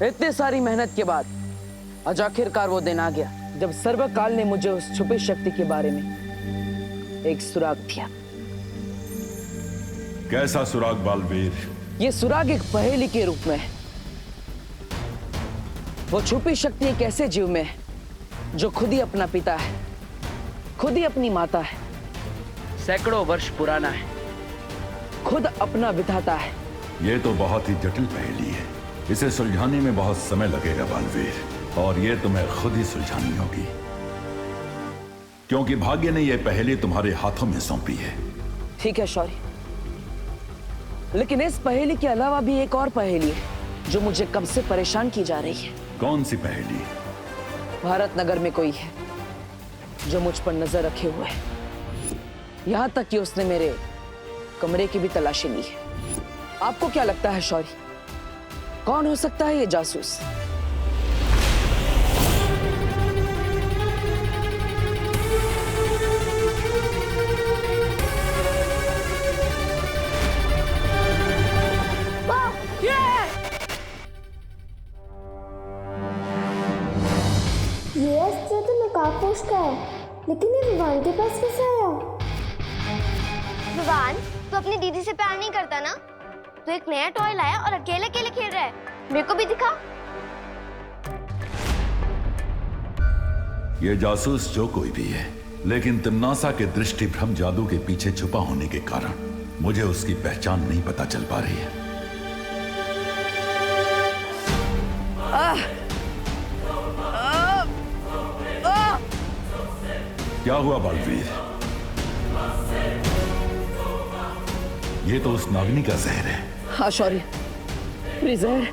इतनी सारी मेहनत के बाद आज आखिरकार वो दिन आ गया जब सर्वकाल ने मुझे उस छुपी शक्ति के बारे में एक सुराग दिया। कैसा सुराग बालवीर? ये सुराग एक पहेली के रूप में है। वो छुपी शक्ति एक ऐसे जीव में है जो खुद ही अपना पिता है, खुद ही अपनी माता है, सैकड़ों वर्ष पुराना है, खुद अपना विधाता है। ये तो बहुत ही जटिल पहेली है। इसे सुलझाने में बहुत समय लगेगा बालवीर, और ये तुम्हें खुद ही सुलझानी होगी, क्योंकि भाग्य ने यह पहेली तुम्हारे हाथों में सौंपी है। ठीक है शौर्य, लेकिन इस पहेली के अलावा भी एक और पहेली है जो मुझे कब से परेशान की जा रही है। कौन सी पहेली? भारत नगर में कोई है जो मुझ पर नजर रखे हुए है, यहां तक कि उसने मेरे कमरे की भी तलाशी ली है। आपको क्या लगता है शौर्य, कौन हो सकता है ये जासूस? ये अस्त्र तो नकाबपोश का है, लेकिन ये विवान के पास कैसे आया? विवान, तू अपनी दीदी से प्यार नहीं करता ना? तू एक नया टॉय लाया और अकेले अकेले खेल रहा है। मेरे को भी दिखा। ये जासूस जो कोई भी है, लेकिन तिम्नासा के दृष्टि भ्रम जादू के पीछे छुपा होने के कारण मुझे उसकी पहचान नहीं पता चल पा रही है। क्या हुआ बालवीर? ये तो उस नागिनी का जहर है। हाँ शौर्य, ये जहर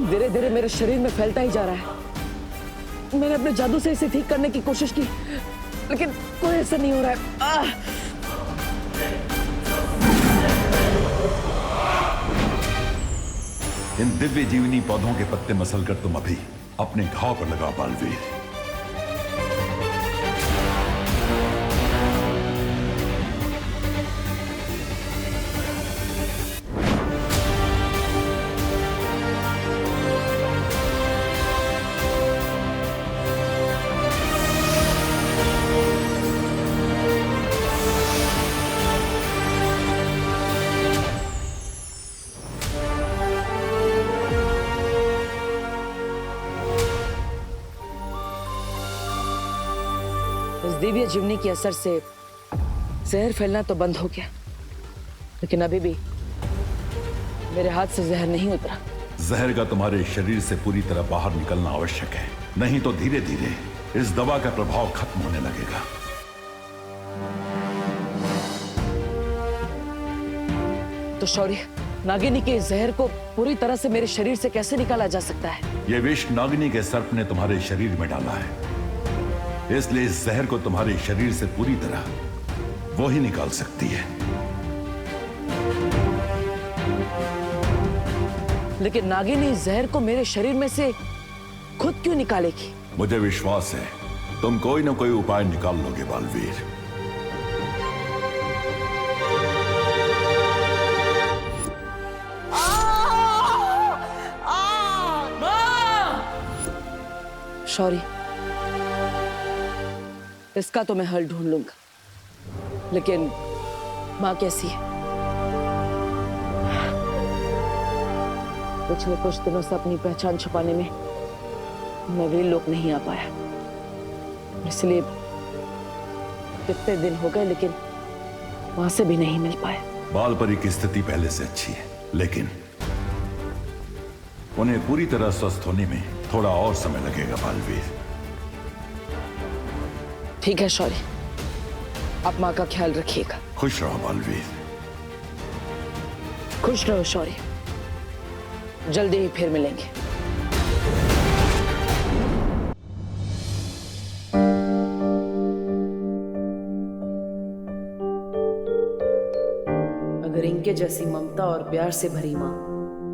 धीरे धीरे मेरे शरीर में फैलता ही जा रहा है। मैंने अपने जादू से इसे ठीक करने की कोशिश की, लेकिन कोई असर नहीं हो रहा है। इन दिव्य जीवनी पौधों के पत्ते मसलकर तुम अभी अपने घाव पर लगा बालवीर। इस दिव्य जीवनी के असर से जहर फैलना तो बंद हो गया, लेकिन अभी भी मेरे हाथ से जहर नहीं उतरा। जहर का तुम्हारे शरीर से पूरी तरह बाहर निकलना आवश्यक है, नहीं तो धीरे धीरे इस दवा का प्रभाव खत्म होने लगेगा। तो शौर्य, नागिनी के इस जहर को पूरी तरह से मेरे शरीर से कैसे निकाला जा सकता है? यह विष नागिनी के सर्प ने तुम्हारे शरीर में डाला है, इसलिए इस जहर को तुम्हारे शरीर से पूरी तरह वो ही निकाल सकती है। लेकिन नागिनी इस जहर को मेरे शरीर में से खुद क्यों निकालेगी? मुझे विश्वास है तुम कोई ना कोई उपाय निकाल लोगे बालवीर। शौर्य, इसका तो मैं हल ढूंढ लूंगा, लेकिन माँ कैसी है? पिछले कुछ दिनों से अपनी पहचान छुपाने में मैं वीर लोक नहीं आ पाया, इसलिए कितने दिन हो गए, लेकिन वहां से भी नहीं मिल पाया। बालपरी की स्थिति पहले से अच्छी है, लेकिन उन्हें पूरी तरह स्वस्थ होने में थोड़ा और समय लगेगा बालवीर। ठीक है शौर्य, आप माँ का ख्याल रखिएगा। खुश रहो बालवीर। खुश रहो शौर्य, जल्दी ही फिर मिलेंगे। अगर इनके जैसी ममता और प्यार से भरी माँ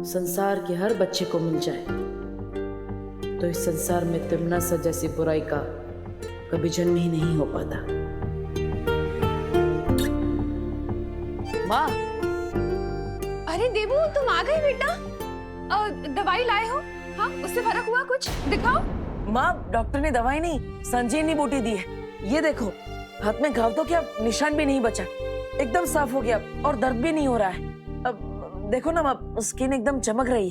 संसार के हर बच्चे को मिल जाए, तो इस संसार में तिम्नासा जैसी बुराई का कभी जन्म ही नहीं हो पाता। माँ! अरे देवू, तुम आ गए बेटा। दवाई लाए हो? हाँ, उससे फर्क हुआ कुछ? दिखाओ। माँ, डॉक्टर ने दवाई नहीं, संजीवनी बूटी दी है। ये देखो, हाथ में घाव तो क्या निशान भी नहीं बचा, एकदम साफ हो गया और दर्द भी नहीं हो रहा है। अब देखो ना माँ, स्किन एकदम चमक रही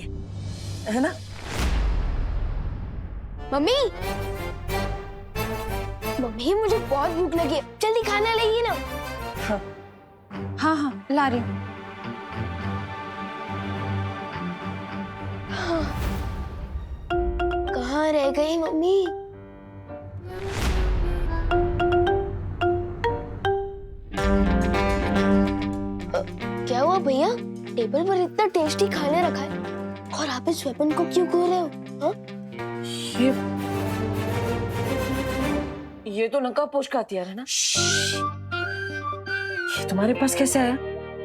है ना? मम्मी, मम्मी मुझे बहुत भूख लगी है, जल्दी खाना लाइए ना। हाँ हाँ, ला रही हूँ। कहाँ रह गई मम्मी? क्या हुआ भैया? टेबल पर इतना टेस्टी खाना रखा है और आप इस वेपन को क्यों खो रहे हो? हाँ? ये तो नकाबपोश का हथियार है ना? ये तुम्हारे पास कैसे आया?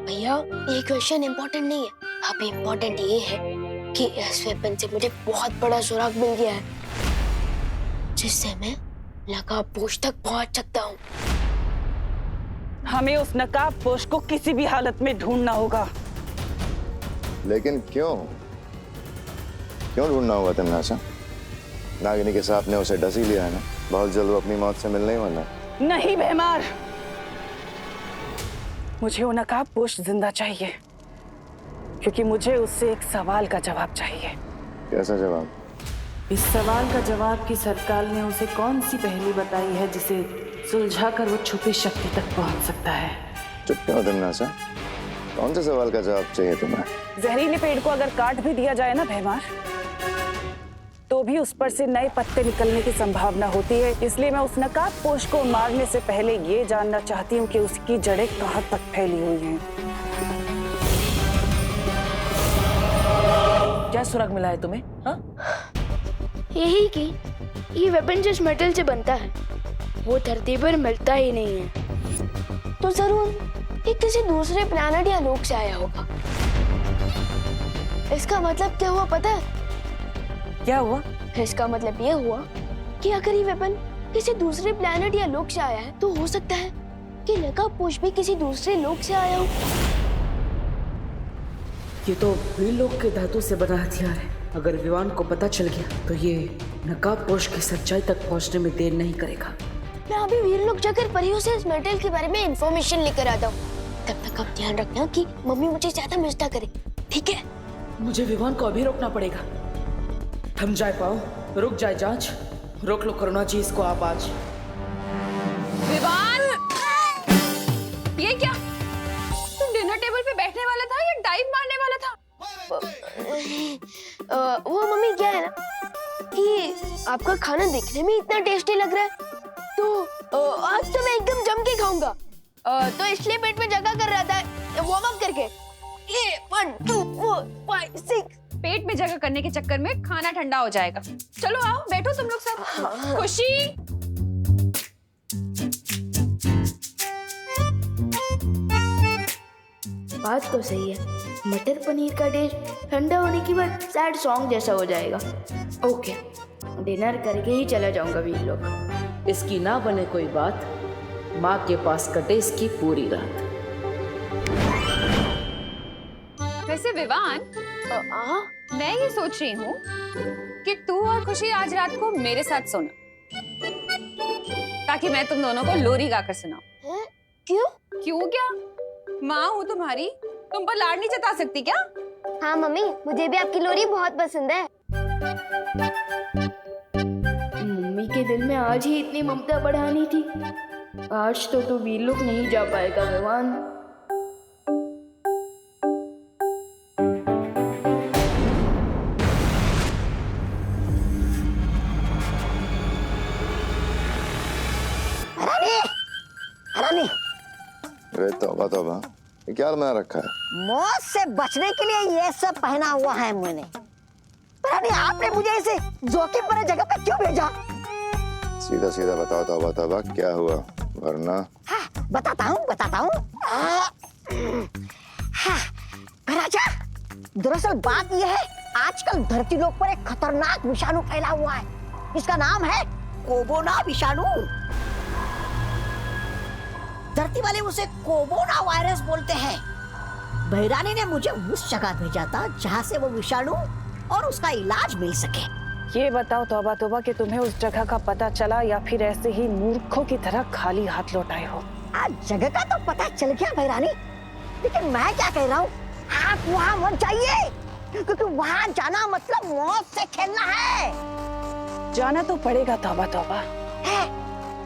भैया, ये क्वेश्चन इम्पोर्टेंट नहीं है। अब इम्पोर्टेंट ये है कि इस वेपन से मुझे बहुत बड़ा सुराग मिल गया है, जिससे मैं नकाबपोश तक पहुंच सकता हूँ। हमें उस नकाबपोश को किसी भी हालत में ढूंढना होगा। लेकिन क्यों ढूंढना होगा तन्नाशा? नागिनी के सांप ने उसे डस ही लिया है ना, बहुत जल्द वो अपनी मौत से मिलने ही वाला है। नहीं बेमार, मुझे वो नकाबपोश जिंदा चाहिए, क्योंकि मुझे उससे एक सवाल का जवाब चाहिए। कैसा जवाब? इस सवाल का जवाब कि सरकार ने उसे कौन सी पहेली बताई है जिसे सुलझाकर वो छुपी शक्ति तक पहुंच सकता है। चुप क्यों तन्नाशा? कौन से सवाल का जवाब चाहिए तुम्हें? जहरीले पेड़ को अगर काट भी दिया जाए ना भैमार, तो भी उस पर से नए पत्ते निकलने की संभावना होती है। इसलिए मैं उस नकाबपोश को मारने से पहले ये जानना चाहती हूँ कि उसकी जड़ें कहाँ तक फैली हुई हैं। क्या सुराग मिला है तुम्हें? हाँ? यही कि ये वेपन जिस मेटल से बनता है वो धरती पर मिलता ही नहीं है, तो जरूर ये किसी दूसरे प्लैनेट या लोक से आया होगा। इसका मतलब क्या हुआ पता है? क्या हुआ? इसका मतलब ये हुआ कि अगर ये वेपन किसी दूसरे प्लैनेट या लोक से आया है, तो हो सकता है कि नकाबपोश भी किसी दूसरे लोक से आया हो। ये तो वीरलोक के धातु से बना हथियार है। अगर विवान को पता चल गया तो ये नकाबपोश की सच्चाई तक पहुंचने में देर नहीं करेगा। मैं अभी वीरलोक जाकर परियों से इस मेटल के बारे में इंफॉर्मेशन लेकर आता हूँ। तब तक आप ध्यान रखना कि मम्मी मुझे ज्यादा मिस ना करे, ठीक है? मुझे विवान को अभी रोकना पड़ेगा। थम जाए पाओ, रुक जाए जांच, रोक लो करुणा जी इसको आप आज। विवान! ये क्या? तुम डिनर टेबल पे बैठने वाला था या डाइव मारने वाला था? वो मम्मी क्या है ना कि आपका खाना देखने में इतना टेस्टी लग रहा है, तो आज तो मैं एकदम जम के खाऊंगा, तो इसलिए पेट में जगह कर रहा था वार्म अप करके। ये 1 2 4 5 6 पेट में जगह करने के चक्कर में खाना ठंडा हो जाएगा। चलो आओ, बैठो तुम लोग सब। खुशी, बात तो सही है। मटर पनीर का टेस्ट ठंडा होने के बाद सैड सॉन्ग जैसा हो जाएगा। ओके, डिनर करके ही चला जाऊंगा वीरलोक। इसकी ना बने कोई बात, माँ के पास कटे इसकी पूरी रात। वैसे विवान, मैं ये सोच रही हूँ कि तू और खुशी आज रात को मेरे साथ सोना, ताकि मैं तुम दोनों को लोरी गाकर सुनाऊं। क्यों? क्यों क्या? माँ हूँ तुम्हारी, तुम पर लाड नहीं जता सकती क्या? हाँ मम्मी, मुझे भी आपकी लोरी बहुत पसंद है। मम्मी के दिल में आज ही इतनी ममता बढ़ानी थी। आज तो तू वीरलोक नहीं जा पाएगा विवान। अरे तौबा, ये क्या बना रखा है? मौत से बचने के लिए ये सब पहना हुआ है मैंने। पर आपने मुझे इसे जोखिम भरे जगह पे क्यों भेजा? सीधा सीधा बताओ तौबा, क्या हुआ? वरना हाँ, बताता हूँ। हाँ, राजा, दरअसल बात यह है, आजकल धरती लोक पर एक खतरनाक विषाणु फैला हुआ है। इसका नाम है कोरोना विषाणु। धरती वाले उसे कोरोना वायरस बोलते हैं। भैरानी ने मुझे उस जगह भेजा था जहाँ से वो विषाणु और उसका इलाज मिल सके। ये बताओ तौबा तौबा कि तुम्हें उस जगह का पता चला या फिर ऐसे ही मूर्खों की तरह खाली हाथ लौटाए हो? आज जगह का तो पता चल गया महारानी, लेकिन मैं क्या कह रहा हूँ, आप वहाँ मत जाइए, क्योंकि वहाँ जाना मतलब मौत से खेलना है। जाना तो पड़ेगा तौबा तौबा,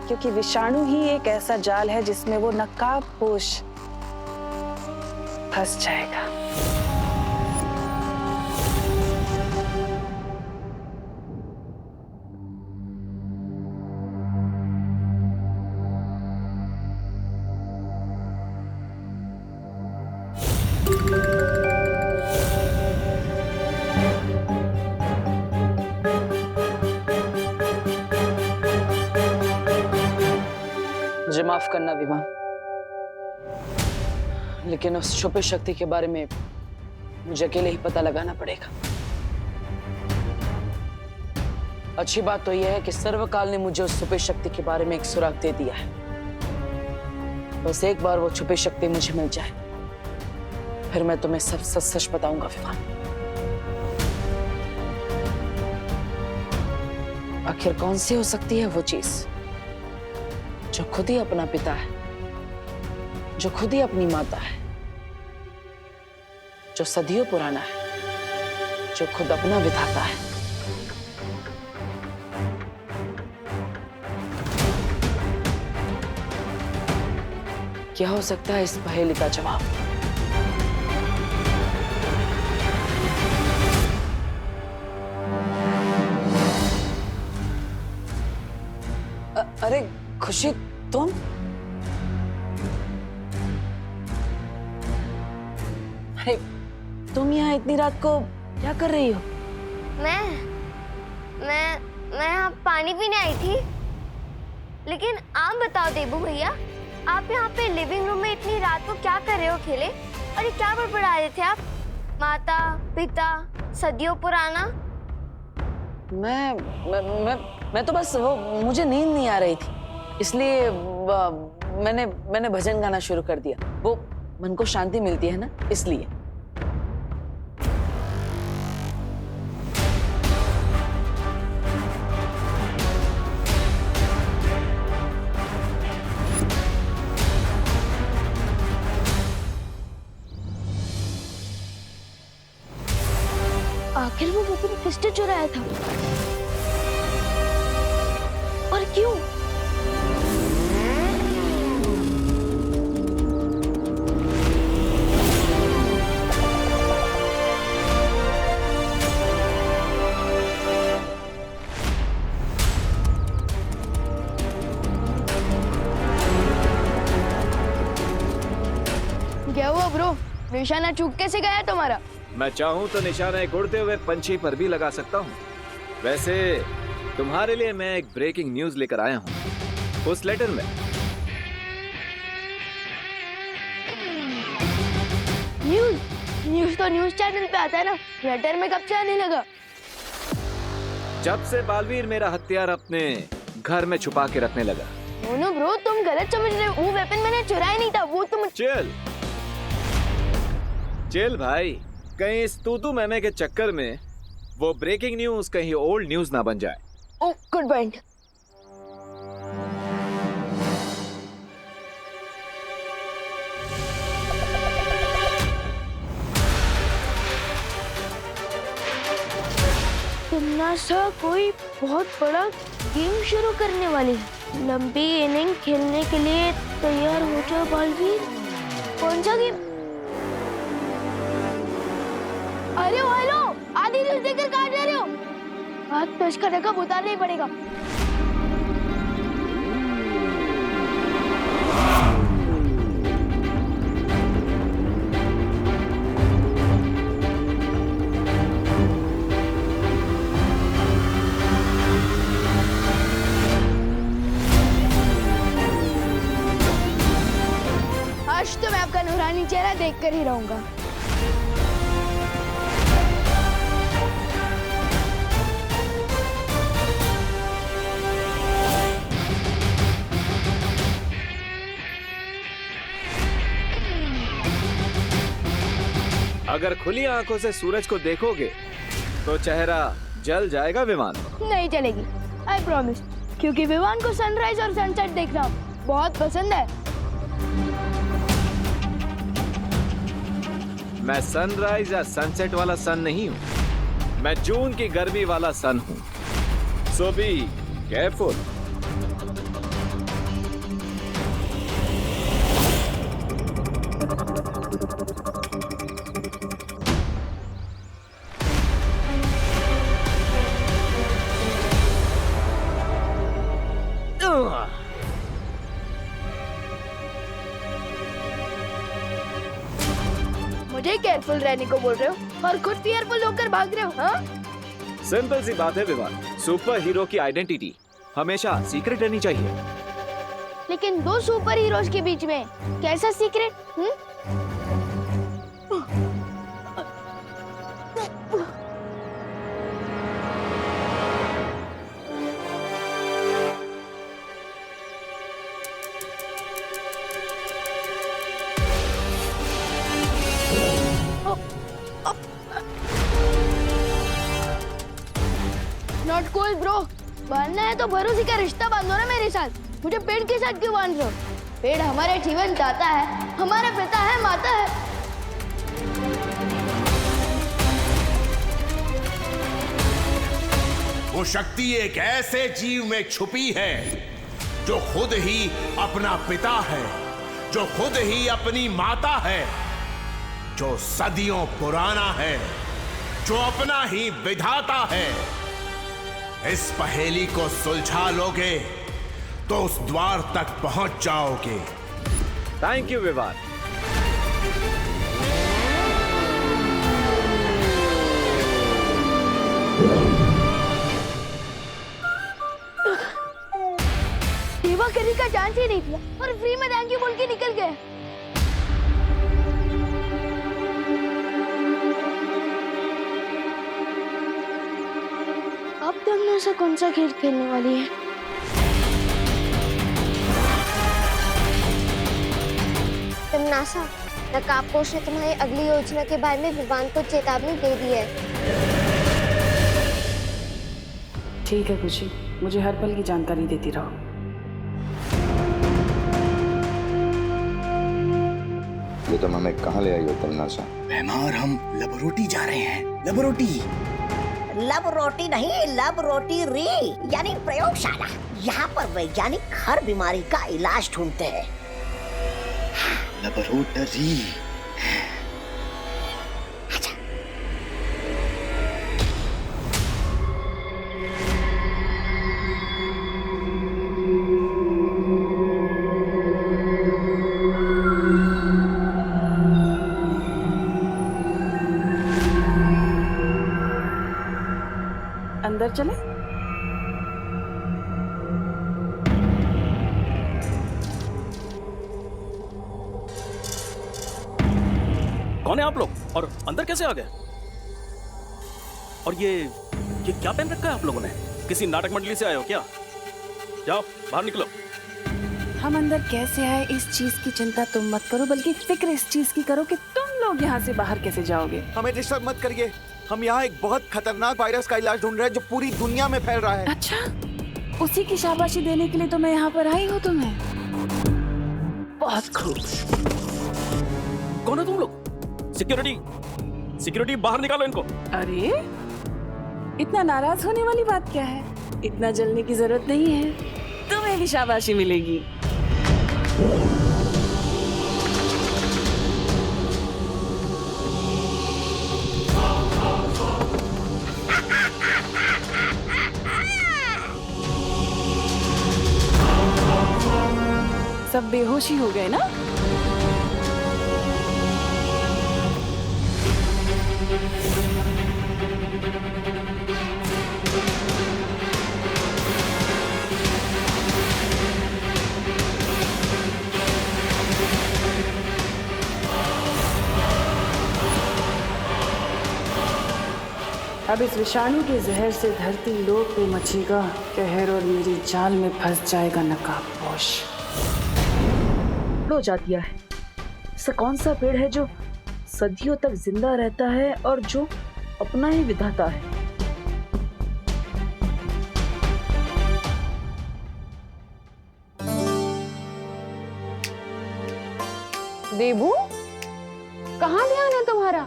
क्योंकि विषाणु ही एक ऐसा जाल है जिसमें वो नकाबपोश फंस जाएगा। मुझे माफ करना विवान, लेकिन उस छुपी शक्ति के बारे में मुझे अकेले ही पता लगाना पड़ेगा। अच्छी बात तो यह है कि सर्वकाल ने मुझे उस छुपी शक्ति के बारे में एक सुराग दे दिया है। बस एक बार वो छुपी शक्ति मुझे मिल जाए, फिर मैं तुम्हें सब सच सच बताऊंगा विवान। आखिर कौन सी हो सकती है वो चीज जो खुद ही अपना पिता है, जो खुद ही अपनी माता है, जो सदियों पुराना है, जो खुद अपना विधाता है। क्या हो सकता है इस पहेली का जवाब? अरे खुशी, तुम? अरे तुम यहाँ इतनी रात को क्या कर रही हो? मैं यहाँ पानी पीने आई थी। लेकिन आप बताओ देबू भैया, आप यहाँ पे लिविंग रूम में इतनी रात को क्या कर रहे हो खेले? और ये क्या बड़बड़ा रहे थे आप? माता पिता सदियों पुराना। मैं तो बस वो मुझे नींद नहीं आ रही थी, इसलिए मैंने भजन गाना शुरू कर दिया। वो मन को शांति मिलती है ना, इसलिए। आखिर वो वेपन किसने चुराया था और क्यों? क्या हुआ ब्रो? निशाना चूक कैसे गया तुम्हारा? मैं चाहूं तो निशाना एक उड़ते हुए पंछी पर भी लगा सकता हूं। वैसे तुम्हारे लिए मैं एक ब्रेकिंग न्यूज लेकर आया हूं। उस लेटर में न्यूज तो न्यूज चैनल पे आता है ना, लेटर में कब से आने लगा? जब से बालवीर मेरा हथियार अपने घर में छुपा के रखने लगा। मोनू ब्रो, तुम गलत समझ रहे हो। वो वेपन मैंने चुराया नहीं था, वो तुम। चिल भाई, कहीं इस तूतू मैमे के चक्कर में वो ब्रेकिंग न्यूज कहीं ओल्ड न्यूज ना बन जाए। ओह, गुड पॉइंट। तुमनासा कोई बहुत बड़ा गेम शुरू करने वाली है। लंबी इनिंग खेलने के लिए तैयार हो जाओ बालवीर। कौन सा गेम? अरे हेलो, आधी न्यूज़ देखकर कहाँ जा रहे हो? आज तो इसका रकम उतारना ही पड़ेगा। आज तो मैं आपका नूरानी चेहरा देखकर ही रहूंगा। अगर खुली आंखों से सूरज को देखोगे तो चेहरा जल जाएगा विमान। नहीं चलेगी, आई प्रॉमिस, क्योंकि विवान को सनराइज और सनसेट देखना बहुत पसंद है। मैं सनराइज या सनसेट वाला सन नहीं हूँ, मैं जून की गर्मी वाला सन हूँ। सो बी केयरफुल। मुझे केयरफुल रहने को बोल रहे हो और खुद फेयरफुल होकर भाग रहे हो, हाँ? सिंपल सी बात है विवान, सुपर हीरो की आइडेंटिटी हमेशा सीक्रेट रहनी चाहिए। लेकिन दो सुपर हीरोज के बीच में कैसा सीक्रेट? Not cool bro. बांधना है तो भरोसे का रिश्ता बांधो ना मेरे साथ। मुझे पेड़ के साथ क्यों बांध रहे हो? पेड़ हमारे जीवन दाता है, हमारा पिता है, माता है। वो शक्ति एक ऐसे जीव में छुपी है जो खुद ही अपना पिता है, जो खुद ही अपनी माता है, जो सदियों पुराना है, जो अपना ही विधाता है। इस पहेली को सुलझा लोगे तो उस द्वार तक पहुंच जाओगे। Thank you Vivaan. सेवा करने का चांस ही नहीं दिया और फ्री में थैंक यू बोल के निकल गए। अब तुमने ऐसा कौन सा खेल खेलने वाली है? तमनासा, नकाबपोश ने तुम्हारी अगली योजना के बारे में विवान को चेतावनी दे दी है। ठीक है खुशी, मुझे हर पल की जानकारी देती रहो। ये तुम हमें कहाँ ले आई हो तमन्नासा? और हम लबरोटी जा रहे हैं। लबरोटी लब रोटी नहीं, लब रोटी री यानी प्रयोगशाला। यहाँ पर वैज्ञानिक हर बीमारी का इलाज ढूंढते हैं। लबरोटरी। अंदर चले? कौन है आप लोग और अंदर कैसे आ गए? और ये क्या पहन रखा है आप लोगों ने? किसी नाटक मंडली से आए हो क्या? जाओ बाहर निकलो। हम अंदर कैसे आए इस चीज की चिंता तुम मत करो, बल्कि फिक्र इस चीज की करो कि तुम लोग यहाँ से बाहर कैसे जाओगे। हमें डिस्टर्ब मत करिए। हम यहाँ एक बहुत खतरनाक वायरस का इलाज ढूंढ रहे हैं जो पूरी दुनिया में फैल रहा है। अच्छा, उसी की शाबाशी देने के लिए तो मैं यहाँ पर आई हूँ तुम्हें। बहुत खूब। कौन है तुम लोग? सिक्योरिटी बाहर निकालो इनको। अरे इतना नाराज होने वाली बात क्या है? इतना जलने की जरूरत नहीं है, तुम्हें भी शाबाशी मिलेगी। सब बेहोशी हो गए ना? अब इस विषाणु के जहर से धरती लोक पे मचेगा कहर और मेरी जाल में फंस जाएगा नकाबपोश। लो जा दिया है। ऐसा कौन सा पेड़ है जो सदियों तक जिंदा रहता है और जो अपना ही विधाता है? देबू, कहाँ ध्यान है तुम्हारा?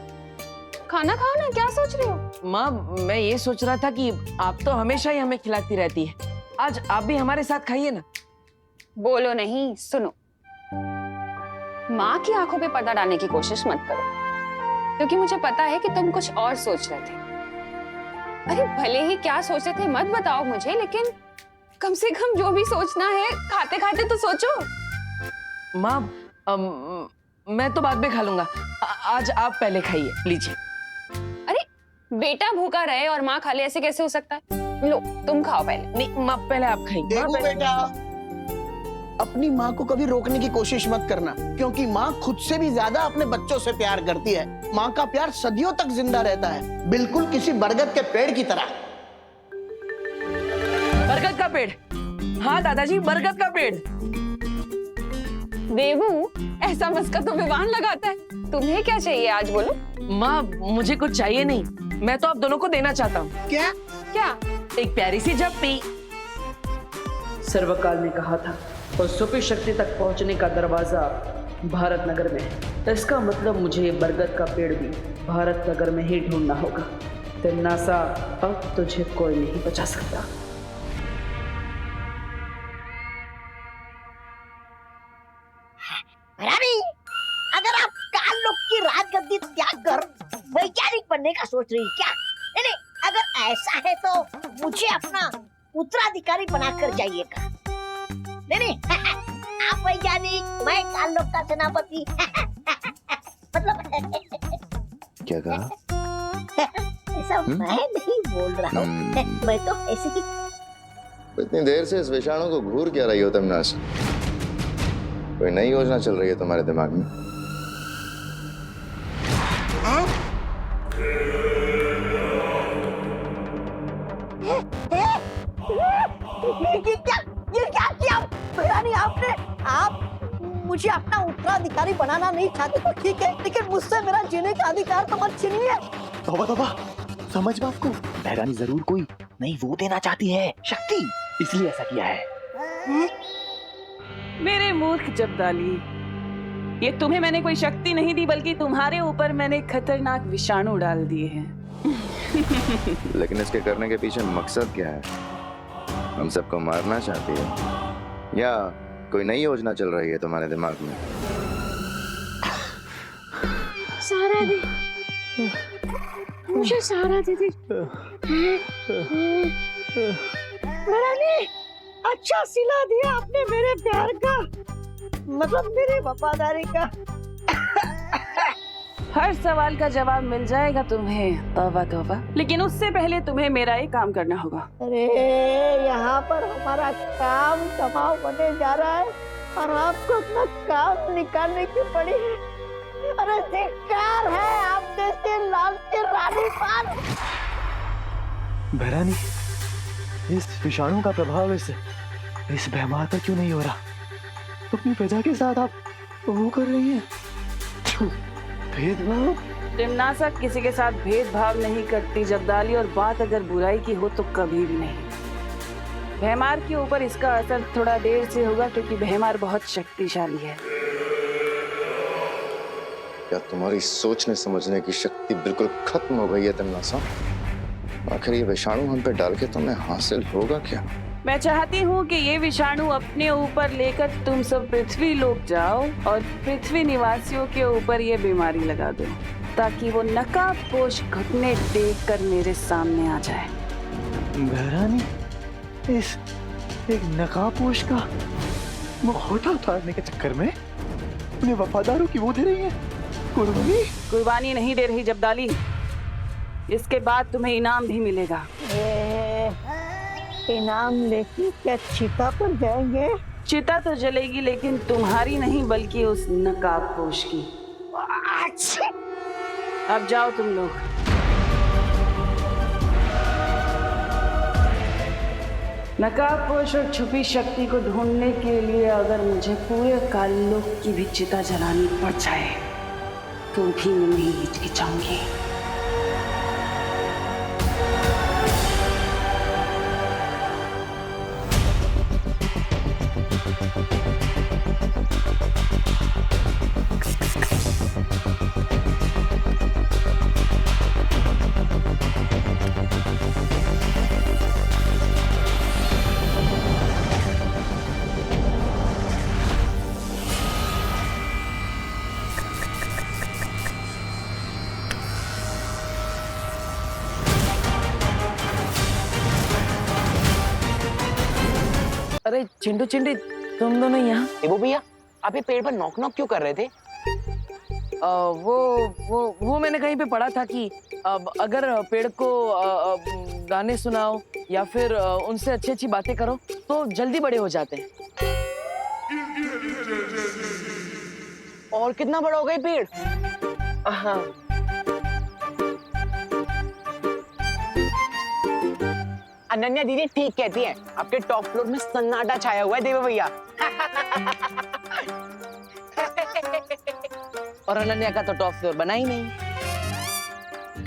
खाना खाओ ना, क्या सोच रहे हो? माँ, मैं ये सोच रहा था कि आप तो हमेशा ही हमें खिलाती रहती है, आज आप भी हमारे साथ खाइए ना। बोलो नहीं, सुनो। माँ की आंखों पे पर्दा डालने की कोशिश मत करो, क्योंकि मुझे पता है कि तुम कुछ और सोच रहे थे। अरे भले ही क्या सोच रहे थे मत बताओ मुझे, लेकिन कम से कम जो भी सोचना है खाते खाते तो सोचो। माँ, मैं तो बाद में खा लूंगा, आज आप पहले खाइए, लीजिए। अरे बेटा भूखा रहे और माँ खा ले, ऐसे कैसे हो सकता है? लो तुम खाओ पहले। नहीं माँ, पहले आप खाइए। देखो बेटा, अपनी माँ को कभी रोकने की कोशिश मत करना, क्योंकि माँ खुद से भी ज्यादा अपने बच्चों से प्यार करती है। माँ का प्यार सदियों तक जिंदा रहता है, बिल्कुल किसी बरगद के पेड़ की तरह। बरगद का पेड़? हाँ दादाजी, बरगद का पेड़। देवू, ऐसा मस्का तो विवान लगाता है। तुम्हें क्या चाहिए आज बोलो? माँ, मुझे कुछ चाहिए नहीं, मैं तो आप दोनों को देना चाहता हूँ। क्या? क्या? एक प्यारी सी झप्पी। सर्वकाल ने कहा था और सुपी शक्ति तक पहुंचने का दरवाजा भारत नगर में है। इसका मतलब मुझे ये बरगद का पेड़ भी भारत नगर में ही ढूंढना होगा। तिन्नासा, अब तुझे कोई नहीं बचा सकता। रानी, अगर आप काल लोक की राजगद्दी त्याग कर वैज्ञानिक बनने का सोच रही क्या? नहीं, अगर ऐसा है तो मुझे अपना उत्तराधिकारी बनाकर जाइएगा। नहीं, आप वैज्ञानिक, मैं काल लोक का सेनापति। मतलब क्या कहा? ऐसा मैं नहीं बोल रहा हूँ, मैं तो ऐसे ही। इतनी देर से इस विषाणु को घूर क्या रही हो तमन्नास? कोई नई योजना चल रही है तुम्हारे दिमाग में? ये क्या किया रानी आपने? आप मुझे अपना उत्तराधिकारी बनाना नहीं चाहते तो ठीक है, लेकिन मुझसे मेरा जीने का अधिकार तो मत छीनिए। तौबा तौबा, समझ बात को। बहरानी जरूर कोई नहीं वो देना चाहती है, शक्ति, इसलिए ऐसा किया है। मेरे मूर्ख जब्दाली, ये तुम्हें मैंने कोई शक्ति नहीं दी, बल्कि तुम्हारे ऊपर मैंने खतरनाक विषाणु डाल दिए हैं। लेकिन इसके करने के पीछे मकसद क्या है? हम सबको मारना चाहती है या कोई नई योजना चल रही है तुम्हारे दिमाग में? सारा दी, मुझे सारा दीदी। रानी, अच्छा सिला दिया आपने मेरे प्यार का, मतलब मेरी वफादारी का। हर सवाल का जवाब मिल जाएगा तुम्हें, तौबा तौबा। लेकिन उससे पहले तुम्हें मेरा एक काम करना होगा। अरे यहाँ पर हमारा काम कमाओ बने जा रहा है और आपको अपना काम निकालने की पड़ी है। अरे धिक्कार है आप जैसे लाल के रानी पाल। बहरानी, इस विषाणु का प्रभाव इस बेमार पर क्यों नहीं हो रहा? अपनी प्रजा के साथ आप वो कर रही हैं, भेदभाव। तिम्नासा किसी के साथ भेदभाव नहीं करती जब्दाली, और बात अगर बुराई की हो तो कभी भी नहीं। भैमार के ऊपर इसका असर थोड़ा देर से होगा, क्योंकि भैमार बहुत शक्तिशाली है। क्या तुम्हारी सोचने समझने की शक्ति बिल्कुल खत्म हो गई है तिम्नासा? आखिर ये विषाणु हम पे डाल के तुम्हें हासिल होगा क्या? मैं चाहती हूँ कि ये विषाणु अपने ऊपर लेकर तुम सब पृथ्वी लोक जाओ और पृथ्वी निवासियों के ऊपर ये बीमारी लगा दो, ताकि वो नकाबपोश घुटने टेक कर मेरे सामने आ जाए। बहरानी, इस एक नकाबपोश का मुखौटा उतारने के चक्कर में उन्हें वफादारों की वो दे रही है कुर्बानी। कुर्बानी नहीं दे रही जब्दाली, इसके बाद तुम्हें इनाम भी मिलेगा। इनाम लेके क्या चिता पर जाएंगे? चिता तो जलेगी, लेकिन तुम्हारी नहीं बल्कि उस नकाबपोश की। अच्छा, अब जाओ तुम लोग। नकाबपोश और छुपी शक्ति को ढूंढने के लिए अगर मुझे पूरे काललोक की भी चिता जलानी पड़ जाए तो भी मैं नहीं हिचकिचाऊंगी। अरे चिंटू चिंटी तुम दोनों यहाँ? देबू भैया आप ये पेड़ पर नॉक नॉक क्यों कर रहे थे? वो मैंने कहीं पे पढ़ा था कि अगर पेड़ को गाने सुनाओ या फिर उनसे अच्छी अच्छी बातें करो तो जल्दी बड़े हो जाते हैं। और कितना बड़ा हो गया पेड़? हाँ अनन्या दीदी ठीक कहती है, आपके टॉप फ्लोर में सन्नाटा छाया हुआ है देवा भैया। और अनन्या का तो टॉप फ्लोर बना ही नहीं।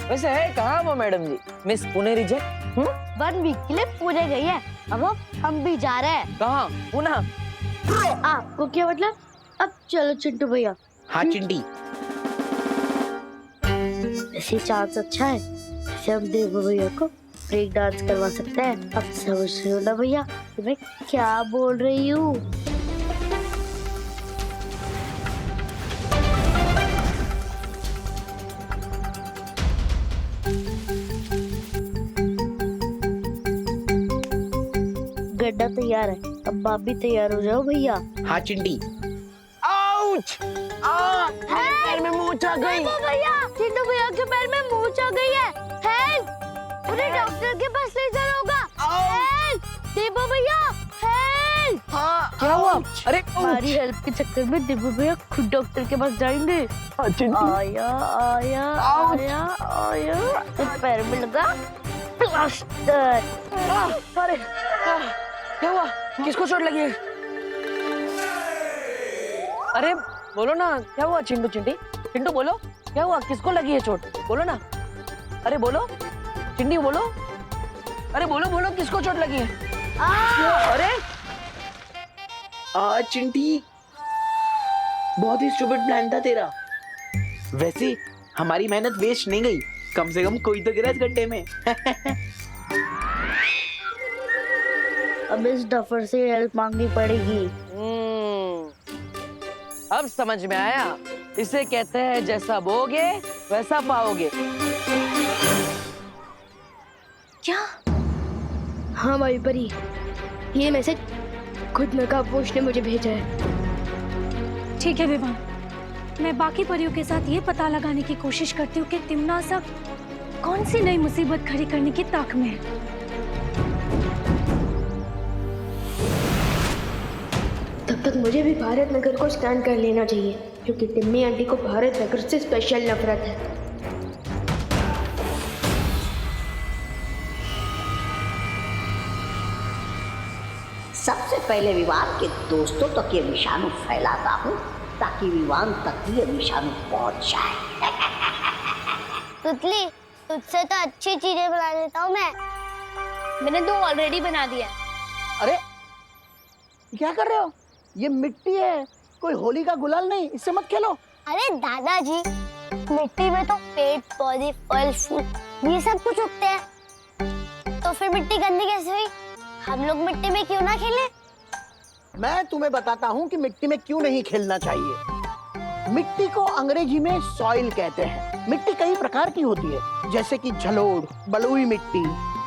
वैसे है कहाँ वो मैडम जी, मिस पुनेरी जी? 1 वीक के लिए पुणे गई है, अब हम भी जा रहे हैं। कहाँ? पुणे? आपको क्या मतलब? अब चलो चिंटू भैया। हाँ चिंटी, ऐसी चांस अच्छा है, ऐसे हम देव भैया को ब्रेक डांस करवा सकते हैं। अब समझ रहे हो ना भैया कि मैं क्या बोल रही हूँ? गड्ढा तैयार है, अब आप भी तैयार हो जाओ भैया। हाँ चिंटी। आउच! पैर में मोच आ गई। भैया चिंटू भैया के पैर में मोच आ गई है। हेल्प! उन्हें डॉक्टर के पास ले जाना होगा। हेल्प! देबू भैया हेल्प! हाँ क्या हुआ? अरे हमारी हेल्प के चक्कर में देबू भैया खुद डॉक्टर के पास जाएंगे। आया आया आया आया, इस पैर में लगा प्लास्टर। अरे क्या हुआ? किसको चोट लगी है? अरे बोलो ना क्या हुआ? चिंटू चिंटी, चिंटू बोलो क्या हुआ? किसको लगी है चोट? बोलो ना। अरे बोलो चिंटी, बोलो। अरे बोलो बोलो किसको चोट लगी है? अरे चिंटी बहुत ही स्टूपिड प्लान था तेरा। वैसे हमारी मेहनत वेस्ट नहीं गई, कम से कम कोई तो गिरा इस गड्ढे में। अब इस डफर से हेल्प मांगनी पड़ेगी। अब समझ में आया, इसे कहते हैं जैसा बोगे वैसा पाओगे। क्या? हाँ भाई परी, ये मैसेज खुद नकाबपोश ने मुझे भेजा है। ठीक है विवान, मैं बाकी परियों के साथ ये पता लगाने की कोशिश करती हूँ कि तिम्ना सब कौन सी नई मुसीबत खड़ी करने की ताक में है। तब तक मुझे भी भारत नगर को स्कैन कर लेना चाहिए, क्योंकि टिम्मी आंटी को भारत नगर से स्पेशल नफरत है। सबसे पहले विवान के दोस्तों तक ये विषाणु फैलाता हूँ ताकि विवान तक ये विषाणु पहुंच जाए। तुतली, तुझसे तो अच्छी चीजें बना लेता हूँ मैं। मैंने 2 ऑलरेडी बना दिया। अरे क्या कर रहे हो? ये मिट्टी है, कोई होली का गुलाल नहीं, इससे मत खेलो। अरे दादाजी, मिट्टी में तो पेड़ पौधे फल फूल ये सब कुछ उगते हैं, तो फिर मिट्टी गंदी कैसे हुई? हम लोग मिट्टी में क्यों ना खेलें? मैं तुम्हें बताता हूँ कि मिट्टी में क्यों नहीं खेलना चाहिए। मिट्टी को अंग्रेजी में सॉइल कहते हैं। मिट्टी कई प्रकार की होती है, जैसे कि जलोढ़, बलुई मिट्टी,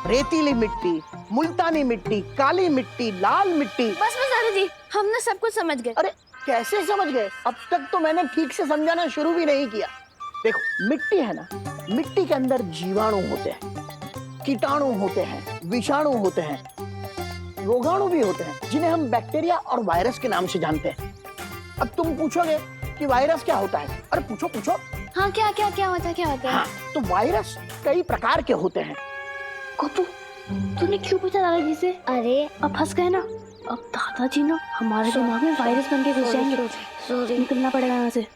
रेतीली मिट्टी, मुल्तानी मिट्टी, काली मिट्टी, लाल मिट्टी। बस दादाजी, हम ना सब कुछ समझ गए। अरे कैसे समझ गए? अब तक तो मैंने ठीक से समझाना शुरू भी नहीं किया। देखो मिट्टी है ना, मिट्टी के अंदर जीवाणु होते हैं, कीटाणु होते हैं, विषाणु होते हैं, रोगाणु भी होते हैं, जिन्हें हम बैक्टीरिया और वायरस के नाम से जानते हैं। अब तुम पूछोगे कि वायरस क्या होता है? अरे पूछो पूछो। हाँ क्या क्या क्या होता है, क्या होता है? हाँ, तो वायरस कई प्रकार के होते हैं। गोपू, तूने क्यों पूछा दादाजी से? अरे अब फंस गए ना। अब दादाजी ना हमारे दिमाग में वायरस बन के घुस जाएंगे। निकलना पड़ेगा यहाँ से।